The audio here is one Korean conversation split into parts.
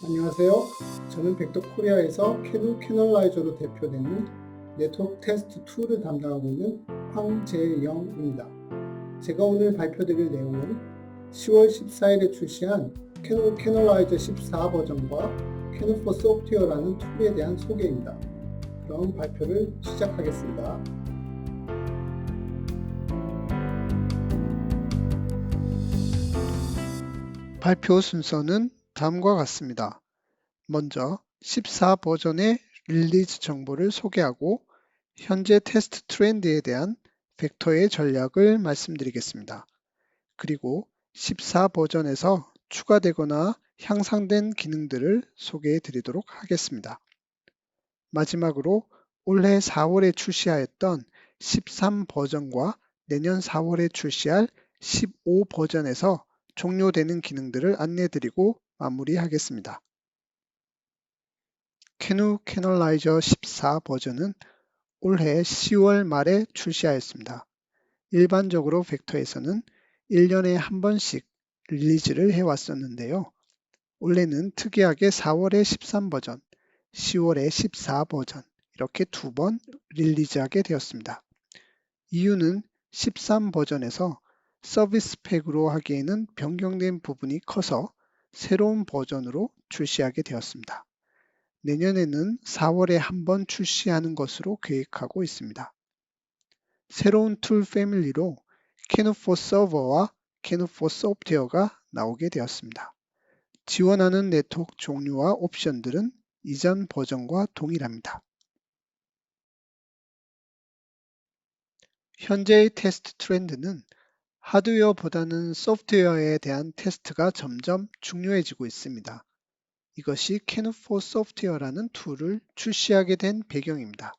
안녕하세요. 저는 벡터코리아에서 캐누 캐널라이저로 대표되는 네트워크 테스트 툴을 담당하고 있는 황재영입니다. 제가 오늘 발표드릴 내용은 10월 14일에 출시한 캐누 캐널라이저 14 버전과 캐누4 소프트웨어라는 툴에 대한 소개입니다. 그럼 발표를 시작하겠습니다. 발표 순서는 다음과 같습니다. 먼저 14 버전의 릴리즈 정보를 소개하고 현재 테스트 트렌드에 대한 벡터의 전략을 말씀드리겠습니다. 그리고 14 버전에서 추가되거나 향상된 기능들을 소개해 드리도록 하겠습니다. 마지막으로 올해 4월에 출시하였던 13 버전과 내년 4월에 출시할 15 버전에서 종료되는 기능들을 안내드리고 마무리하겠습니다. 캐누 캐널라이저 14 버전은 올해 10월 말에 출시하였습니다. 일반적으로 벡터에서는 1년에 한 번씩 릴리즈를 해왔었는데요. 올해는 특이하게 4월에 13 버전, 10월에 14 버전 이렇게 두 번 릴리즈하게 되었습니다. 이유는 13 버전에서 서비스 팩으로 하기에는 변경된 부분이 커서 새로운 버전으로 출시하게 되었습니다. 내년에는 4월에 한 번 출시하는 것으로 계획하고 있습니다. 새로운 툴 패밀리로 캐누4 서버와 캐누4 소프트웨어가 나오게 되었습니다. 지원하는 네트워크 종류와 옵션들은 이전 버전과 동일합니다. 현재의 테스트 트렌드는 하드웨어보다는 소프트웨어에 대한 테스트가 점점 중요해지고 있습니다. 이것이 캐누4 소프트웨어라는 툴을 출시하게 된 배경입니다.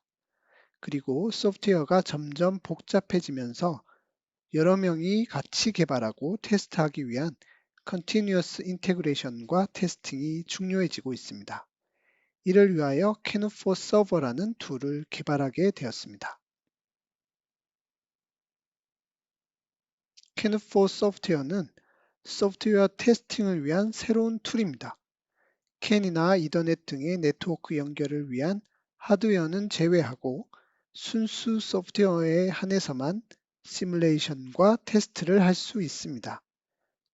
그리고 소프트웨어가 점점 복잡해지면서 여러 명이 같이 개발하고 테스트하기 위한 Continuous Integration과 테스팅이 중요해지고 있습니다. 이를 위하여 캐누4 서버라는 툴을 개발하게 되었습니다. 캐누4 소프트웨어는 소프트웨어 테스팅을 위한 새로운 툴입니다. 캔이나 이더넷 등의 네트워크 연결을 위한 하드웨어는 제외하고 순수 소프트웨어에 한해서만 시뮬레이션과 테스트를 할 수 있습니다.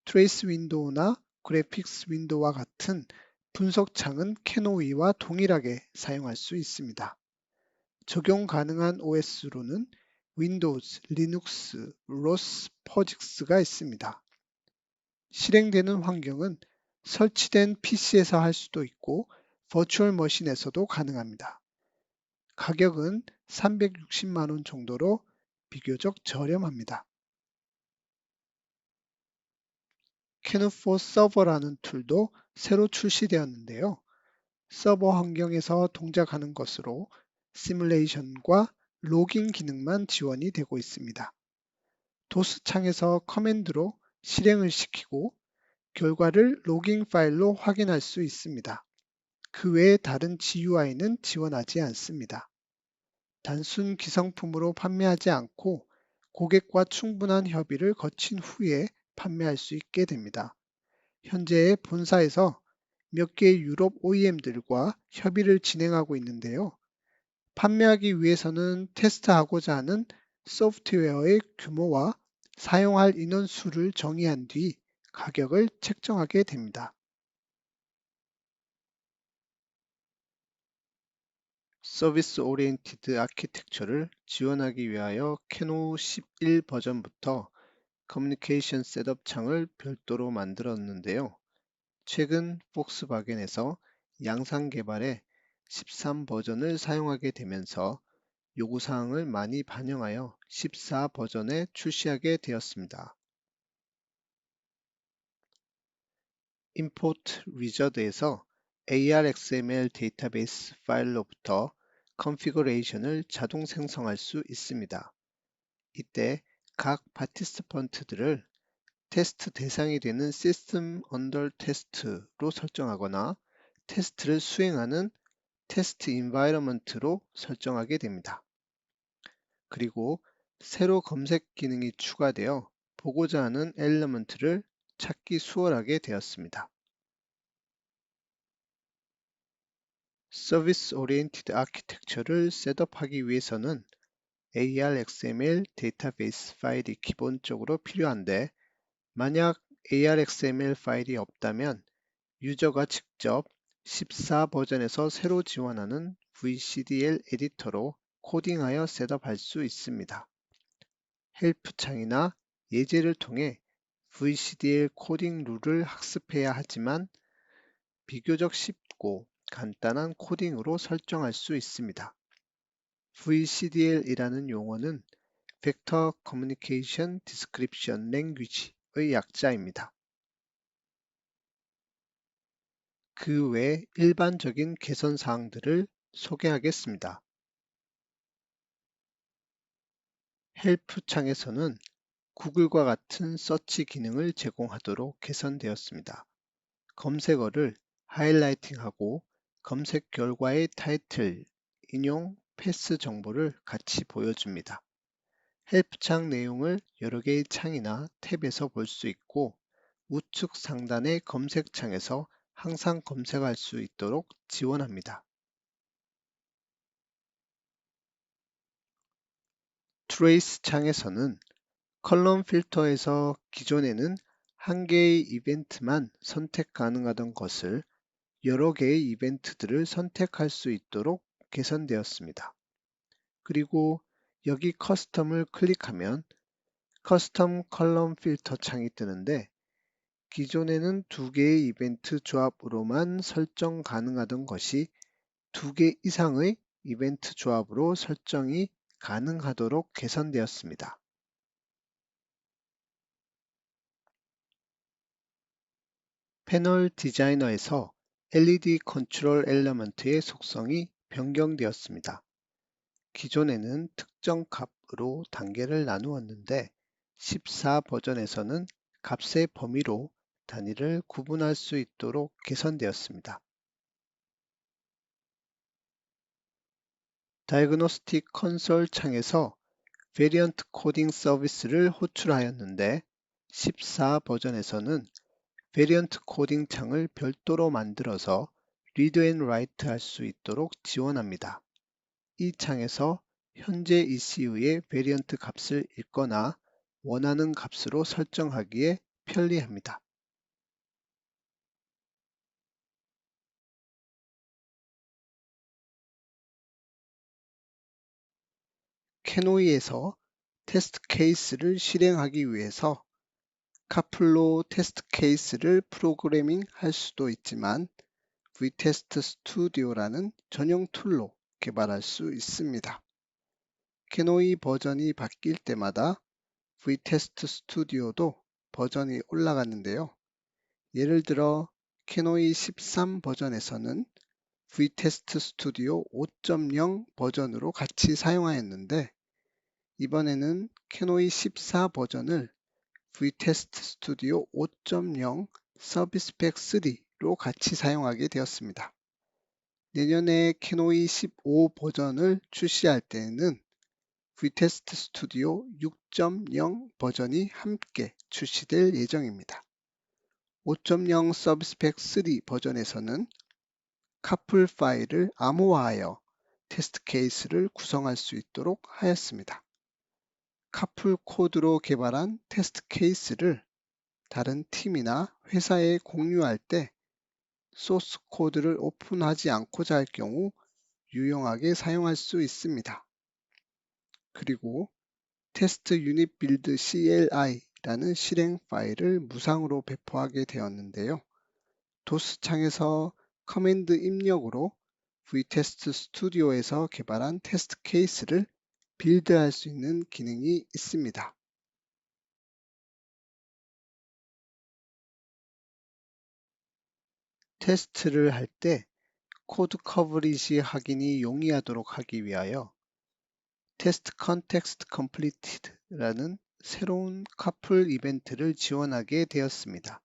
트레이스 윈도우나 그래픽스 윈도우와 같은 분석창은 캐노이와 동일하게 사용할 수 있습니다. 적용 가능한 OS로는 윈도우즈, 리눅스, 로스, 포직스가 있습니다. 실행되는 환경은 설치된 PC에서 할 수도 있고 버추얼 머신에서도 가능합니다. 가격은 360만 원 정도로 비교적 저렴합니다. 캐누4 서버라는 툴도 새로 출시되었는데요. 서버 환경에서 동작하는 것으로 시뮬레이션과 로깅 기능만 지원이 되고 있습니다. 도스 창에서 커맨드로 실행을 시키고 결과를 로깅 파일로 확인할 수 있습니다. 그 외에 다른 GUI는 지원하지 않습니다. 단순 기성품으로 판매하지 않고 고객과 충분한 협의를 거친 후에 판매할 수 있게 됩니다. 현재 본사에서 몇 개의 유럽 OEM들과 협의를 진행하고 있는데요. 판매하기 위해서는 테스트하고자 하는 소프트웨어의 규모와 사용할 인원수를 정의한 뒤 가격을 책정하게 됩니다. 서비스 오리엔티드 아키텍처를 지원하기 위하여 캐노 11 버전부터 커뮤니케이션 셋업 창을 별도로 만들었는데요. 최근 폭스바겐에서 양산 개발에 13 버전을 사용하게 되면서 요구사항을 많이 반영하여 14 버전에 출시하게 되었습니다. Import Wizard에서 ARXML 데이터베이스 파일로부터 컨피그레이션을 자동 생성할 수 있습니다. 이때 각 파티시펀트들을 테스트 대상이 되는 시스템 언더 테스트로 설정하거나 테스트를 수행하는 테스트 인바이러먼트로 설정하게 됩니다. 그리고 새로 검색 기능이 추가되어 보고자 하는 엘리먼트를 찾기 수월하게 되었습니다. 서비스 오리엔티드 아키텍처를 셋업하기 위해서는 ARXML 데이터베이스 파일이 기본적으로 필요한데, 만약 ARXML 파일이 없다면 유저가 직접 14 버전에서 새로 지원하는 VCDL 에디터로 코딩하여 셋업할 수 있습니다. 헬프 창이나 예제를 통해 VCDL 코딩 룰을 학습해야 하지만 비교적 쉽고 간단한 코딩으로 설정할 수 있습니다. VCDL이라는 용어는 Vector Communication Description Language의 약자입니다. 그 외 일반적인 개선 사항들을 소개하겠습니다. 헬프 창에서는 구글과 같은 서치 기능을 제공하도록 개선되었습니다. 검색어를 하이라이팅하고 검색 결과의 타이틀, 인용, 패스 정보를 같이 보여줍니다. 헬프 창 내용을 여러 개의 창이나 탭에서 볼 수 있고, 우측 상단의 검색 창에서 항상 검색할 수 있도록 지원합니다. 트레이스 창에서는 컬럼 필터에서 기존에는 한 개의 이벤트만 선택 가능하던 것을 여러 개의 이벤트들을 선택할 수 있도록 개선되었습니다. 그리고 여기 커스텀을 클릭하면 커스텀 컬럼 필터 창이 뜨는데, 기존에는 두 개의 이벤트 조합으로만 설정 가능하던 것이 두 개 이상의 이벤트 조합으로 설정이 가능하도록 개선되었습니다. 패널 디자이너에서 LED 컨트롤 엘리먼트의 속성이 변경되었습니다. 기존에는 특정 값으로 단계를 나누었는데 14 버전에서는 값의 범위로 단위를 구분할 수 있도록 개선되었습니다. 다이그노스틱 컨솔 창에서 베리언트 코딩 서비스를 호출하였는데 14 버전에서는 베리언트 코딩 창을 별도로 만들어서 리드 앤 라이트 할 수 있도록 지원합니다. 이 창에서 현재 ECU의 베리언트 값을 읽거나 원하는 값으로 설정하기에 편리합니다. 캐노이에서 테스트 케이스를 실행하기 위해서 카플로 테스트 케이스를 프로그래밍 할 수도 있지만 vTest Studio라는 전용 툴로 개발할 수 있습니다. 캐노이 버전이 바뀔 때마다 vTest Studio도 버전이 올라가는데요. 예를 들어 캐노이 13 버전에서는 vTest Studio 5.0 버전으로 같이 사용하였는데, 이번에는 캐노이 14 버전을 vTest Studio 5.0 서비스 팩 3로 같이 사용하게 되었습니다. 내년에 캐노이 15 버전을 출시할 때에는 vTest Studio 6.0 버전이 함께 출시될 예정입니다. 5.0 서비스 팩 3 버전에서는 카플 파일을 암호화하여 테스트 케이스를 구성할 수 있도록 하였습니다. 카플 코드로 개발한 테스트 케이스를 다른 팀이나 회사에 공유할 때 소스 코드를 오픈하지 않고자 할 경우 유용하게 사용할 수 있습니다. 그리고 테스트 유닛 빌드 CLI라는 실행 파일을 무상으로 배포하게 되었는데요. 도스 창에서 커맨드 입력으로 vTest Studio에서 개발한 테스트 케이스를 빌드할 수 있는 기능이 있습니다. 테스트를 할 때 코드 커버리지 확인이 용이하도록 하기 위하여 테스트 컨텍스트 컴플리티드라는 새로운 카플 이벤트를 지원하게 되었습니다.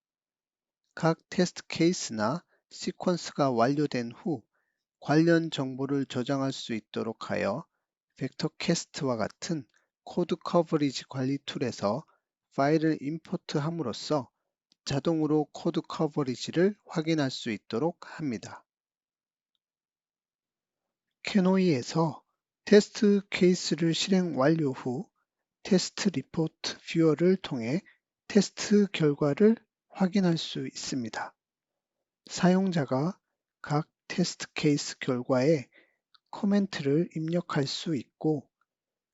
각 테스트 케이스나 시퀀스가 완료된 후 관련 정보를 저장할 수 있도록 하여 벡터캐스트와 같은 코드 커버리지 관리 툴에서 파일을 임포트함으로써 자동으로 코드 커버리지를 확인할 수 있도록 합니다. 캐노이에서 테스트 케이스를 실행 완료 후 테스트 리포트 뷰어를 통해 테스트 결과를 확인할 수 있습니다. 사용자가 각 테스트 케이스 결과에 코멘트를 입력할 수 있고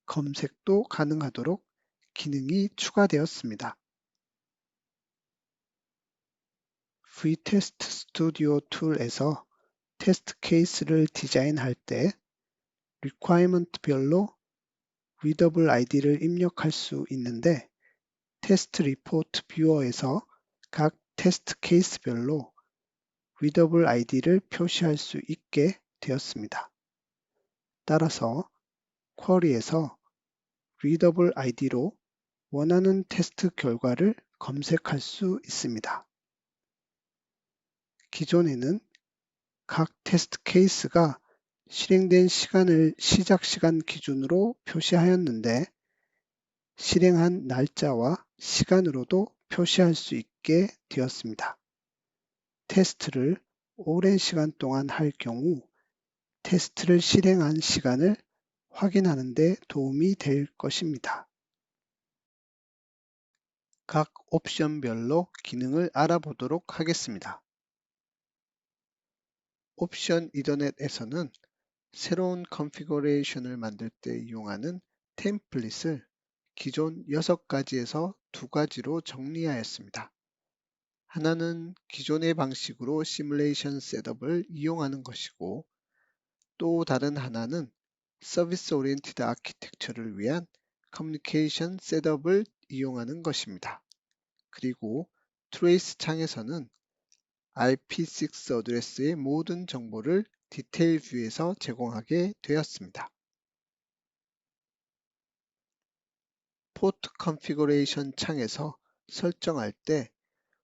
검색도 가능하도록 기능이 추가되었습니다. vTest Studio 툴에서 테스트 케이스를 디자인할 때 requirement별로 readable ID를 입력할 수 있는데 테스트 리포트 뷰어에서 각 테스트 케이스별로 readable ID를 표시할 수 있게 되었습니다. 따라서 쿼리에서 readable ID로 원하는 테스트 결과를 검색할 수 있습니다. 기존에는 각 테스트 케이스가 실행된 시간을 시작 시간 기준으로 표시하였는데 실행한 날짜와 시간으로도 표시할 수 있게 되었습니다. 테스트를 오랜 시간 동안 할 경우 테스트를 실행한 시간을 확인하는 데 도움이 될 것입니다. 각 옵션별로 기능을 알아보도록 하겠습니다. 옵션 이더넷에서는 새로운 컨피거레이션을 만들 때 이용하는 템플릿을 기존 6가지에서 2가지로 정리하였습니다. 하나는 기존의 방식으로 시뮬레이션 셋업을 이용하는 것이고 또 다른 하나는 서비스 오리엔티드 아키텍처를 위한 커뮤니케이션 셋업을 이용하는 것입니다. 그리고 트레이스 창에서는 IP6 어드레스의 모든 정보를 디테일 뷰에서 제공하게 되었습니다. 포트 컨피그레이션 창에서 설정할 때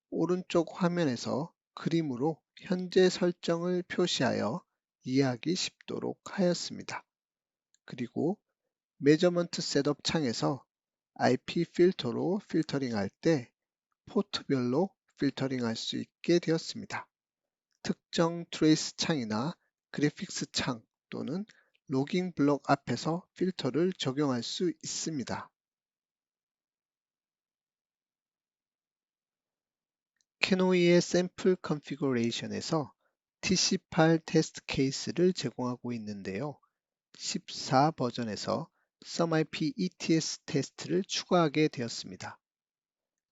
오른쪽 화면에서 그림으로 현재 설정을 표시하여 이해하기 쉽도록 하였습니다. 그리고 메저먼트 셋업 창에서 IP 필터로 필터링할 때 포트별로 필터링할 수 있게 되었습니다. 특정 트레이스 창이나 그래픽스 창 또는 로깅 블록 앞에서 필터를 적용할 수 있습니다. 캐노이의 샘플 컨피그레이션에서 TC8 테스트 케이스를 제공하고 있는데요. 14 버전에서 SUMIP ETS 테스트를 추가하게 되었습니다.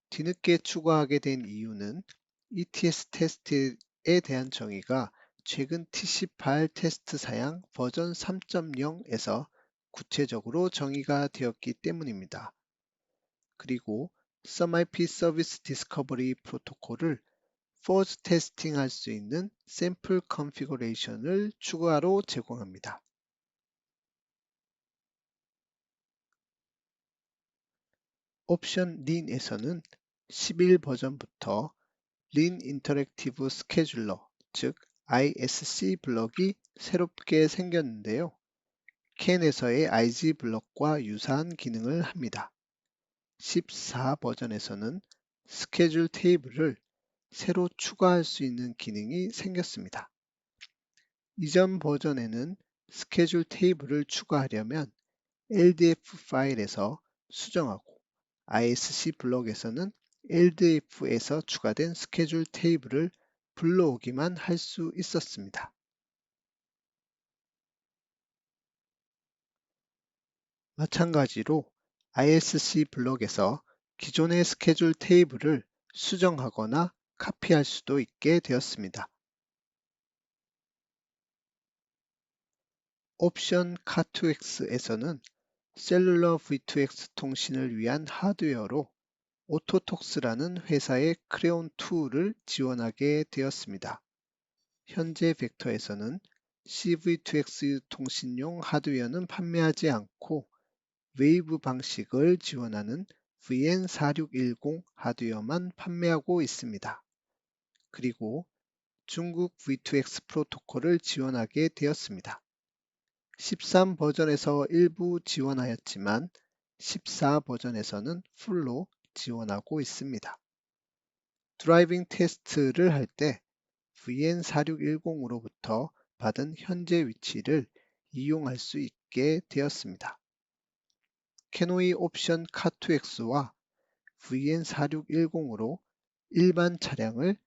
뒤늦게 추가하게 된 이유는 ETS 테스트에 대한 정의가 최근 TC8 테스트 사양 버전 3.0에서 구체적으로 정의가 되었기 때문입니다. 그리고 SUMIP 서비스 디스커버리 프로토콜을 포즈 테스팅 할 수 있는 샘플 컨피그레이션을 추가로 제공합니다. 옵션 린에서는 11 버전부터 린 인터랙티브 스케줄러, 즉 ISC 블럭이 새롭게 생겼는데요. 캔에서의 IG 블럭과 유사한 기능을 합니다. 14 버전에서는 스케줄 테이블을 새로 추가할 수 있는 기능이 생겼습니다. 이전 버전에는 스케줄 테이블을 추가하려면 LDF 파일에서 수정하고 ISC 블럭에서는 LDF에서 추가된 스케줄 테이블을 불러오기만 할 수 있었습니다. 마찬가지로 ISC 블럭에서 기존의 스케줄 테이블을 수정하거나 카피할 수도 있게 되었습니다. 옵션 Car2X에서는 셀룰러 V2X 통신을 위한 하드웨어로 오토톡스라는 회사의 크레온 2를 지원하게 되었습니다. 현재 벡터에서는 CV2X 통신용 하드웨어는 판매하지 않고 웨이브 방식을 지원하는 VN4610 하드웨어만 판매하고 있습니다. 그리고 중국 V2X 프로토콜을 지원하게 되었습니다. 13 버전에서 일부 지원하였지만 14 버전에서는 풀로 지원하고 있습니다. 드라이빙 테스트를 할 때 VN4610으로부터 받은 현재 위치를 이용할 수 있게 되었습니다. 캐노이 옵션 카2x와 VN4610으로 일반 차량을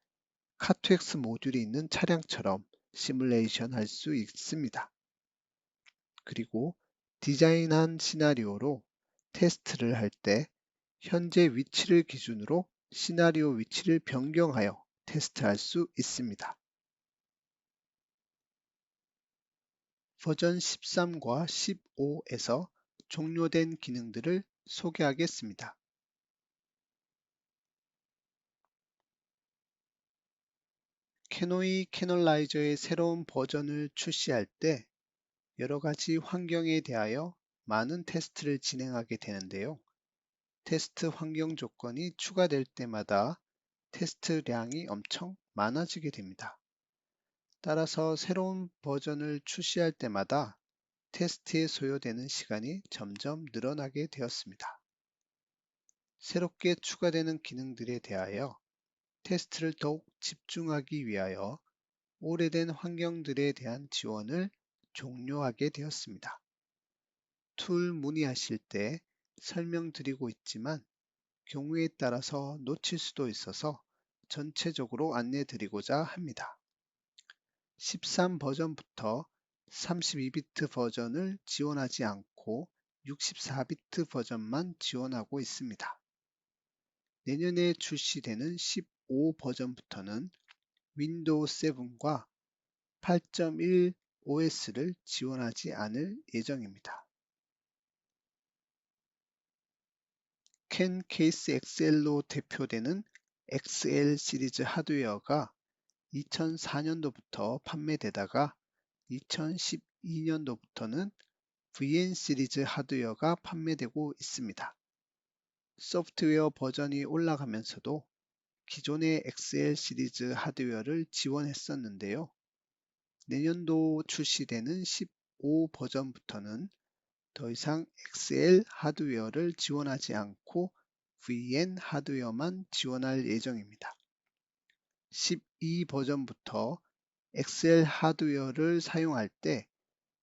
카2x 모듈이 있는 차량처럼 시뮬레이션 할 수 있습니다. 그리고 디자인한 시나리오로 테스트를 할 때 현재 위치를 기준으로 시나리오 위치를 변경하여 테스트할 수 있습니다. 버전 13과 15에서 종료된 기능들을 소개하겠습니다. 캐노이 캐널라이저의 새로운 버전을 출시할 때 여러 가지 환경에 대하여 많은 테스트를 진행하게 되는데요. 테스트 환경 조건이 추가될 때마다 테스트량이 엄청 많아지게 됩니다. 따라서 새로운 버전을 출시할 때마다 테스트에 소요되는 시간이 점점 늘어나게 되었습니다. 새롭게 추가되는 기능들에 대하여 테스트를 더욱 집중하기 위하여 오래된 환경들에 대한 지원을 종료하게 되었습니다. 툴 문의하실 때 설명드리고 있지만 경우에 따라서 놓칠 수도 있어서 전체적으로 안내드리고자 합니다. 13 버전부터 32비트 버전을 지원하지 않고 64비트 버전만 지원하고 있습니다. 내년에 출시되는 15 버전부터는 윈도우 7과 8.1 OS를 지원하지 않을 예정입니다. 캔 케이스 XL로 대표되는 XL 시리즈 하드웨어가 2004년도부터 판매되다가 2012년도부터는 VN 시리즈 하드웨어가 판매되고 있습니다. 소프트웨어 버전이 올라가면서도 기존의 XL 시리즈 하드웨어를 지원했었는데요. 내년도 출시되는 15 버전부터는 더 이상 XL 하드웨어를 지원하지 않고 VN 하드웨어만 지원할 예정입니다. 12 버전부터 XL 하드웨어를 사용할 때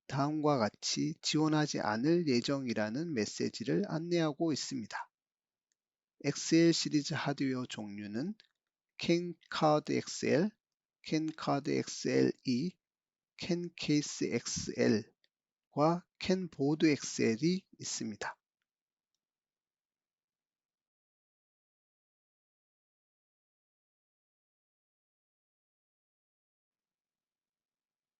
다음과 같이 지원하지 않을 예정이라는 메시지를 안내하고 있습니다. XL 시리즈 하드웨어 종류는 캔 카드 XL, 캔 카드 XLE, 캔 케이스 XL과 캔 보드 XL이 있습니다.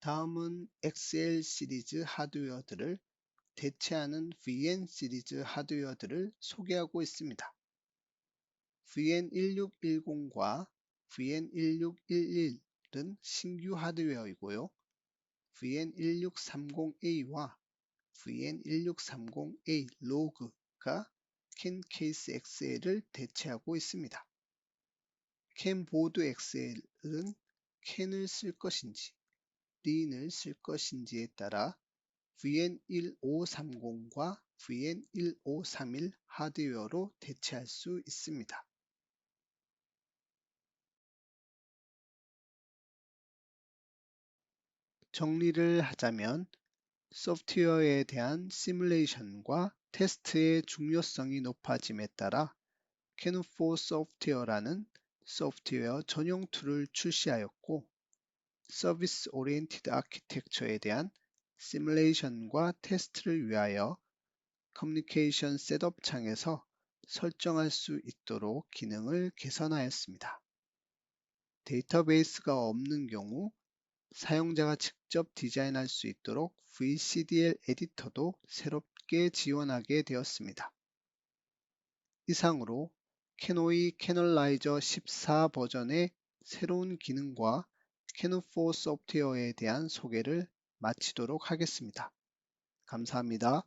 다음은 XL 시리즈 하드웨어들을 대체하는 VN 시리즈 하드웨어들을 소개하고 있습니다. VN1610과 VN1611은 신규 하드웨어이고요. VN1630A와 VN1630A 로그가 캔 케이스 XL을 대체하고 있습니다. 캔 보드 XL은 캔을 쓸 것인지 린을 쓸 것인지에 따라 VN1530과 VN1531 하드웨어로 대체할 수 있습니다. 정리를 하자면 소프트웨어에 대한 시뮬레이션과 테스트의 중요성이 높아짐에 따라 캐누4 소프트웨어라는 소프트웨어 전용 툴을 출시하였고 서비스 오리엔티드 아키텍처에 대한 시뮬레이션과 테스트를 위하여 커뮤니케이션 셋업 창에서 설정할 수 있도록 기능을 개선하였습니다. 데이터베이스가 없는 경우 사용자가 직접 디자인할 수 있도록 VCDL 에디터도 새롭게 지원하게 되었습니다. 이상으로 캐노이 캐널라이저 14 버전의 새로운 기능과 캐누4 소프트웨어에 대한 소개를 마치도록 하겠습니다. 감사합니다.